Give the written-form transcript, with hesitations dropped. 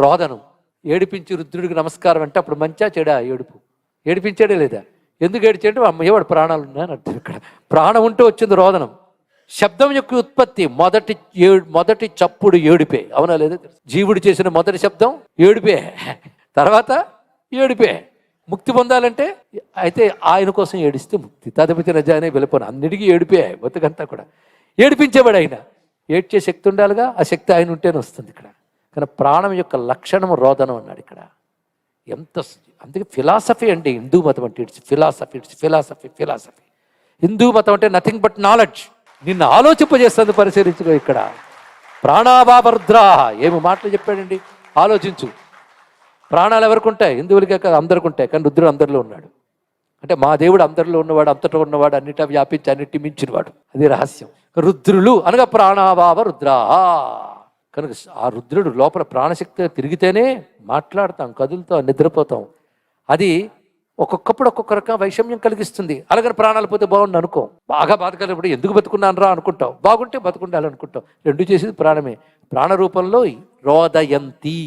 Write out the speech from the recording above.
రోదనం. ఏడిపించి రుద్రుడికి నమస్కారం అంటే అప్పుడు మంచా చెడా ఏడుపు? ఏడిపించాడే లేదా? ఎందుకు ఏడిచంటే అమ్మయ్యవాడు ప్రాణాలు ఉన్నాయని అర్థం. ఇక్కడ ప్రాణం ఉంటే వచ్చింది రోదనం. శబ్దం యొక్క ఉత్పత్తి మొదటి చప్పుడు ఏడుపే, అవునా లేదా? జీవుడు చేసిన మొదటి శబ్దం ఏడుపే, తర్వాత ఏడుపే. ముక్తి పొందాలంటే అయితే ఆయన కోసం ఏడిస్తే ముక్తి. తదుపతి రజానే వెళ్ళిపోను, అన్నిటికీ ఏడిపే బతుకంతా కూడా. ఏడిపించేవాడు ఆయన, ఏడ్చే శక్తి ఉండాలిగా, ఆ శక్తి ఆయన ఉంటేనే వస్తుంది ఇక్కడ. కానీ ప్రాణం యొక్క లక్షణం రోదనం అన్నాడు ఇక్కడ. అందుకే ఫిలాసఫీ అండి హిందూ మతం అంటే. It's philosophy. హిందూ మతం అంటే నథింగ్ బట్ నాలెడ్జ్. నిన్ను ఆలోచింపజేస్తుంది. పరిశీలించుకో ఇక్కడ. ప్రాణాభావరుద్రా ఏమి మాటలు చెప్పాడండి, ఆలోచించు. ప్రాణాలు ఎవరికి ఉంటాయి? హిందువులకే కాదు, అందరికి ఉంటాయి. కానీ రుద్రుడు అందరిలో ఉన్నాడు. అంటే మా దేవుడు అందరిలో ఉన్నవాడు, అంతటా ఉన్నవాడు, అన్నిటా వ్యాపించి అన్నిటి మించినవాడు. అది రహస్యం. రుద్రులు అనగా ప్రాణాభావ రుద్రా. కనుక ఆ రుద్రుడు లోపల ప్రాణశక్తి తిరిగితేనే మాట్లాడతాం, కదులుతాం, నిద్రపోతాం. అది ఒక్కొక్కప్పుడు ఒక్కొక్క రకం వైషమ్యం కలిగిస్తుంది. అలాగని ప్రాణాలు పోతే బాగుండు అనుకో. బాగా బాధ కలిగినప్పుడు ఎందుకు బతుకున్నాను రా అనుకుంటాం, బాగుంటే బతుకుండాలి అనుకుంటాం. రెండు చేసేది ప్రాణమే. ప్రాణ రూపంలో రోదయంతి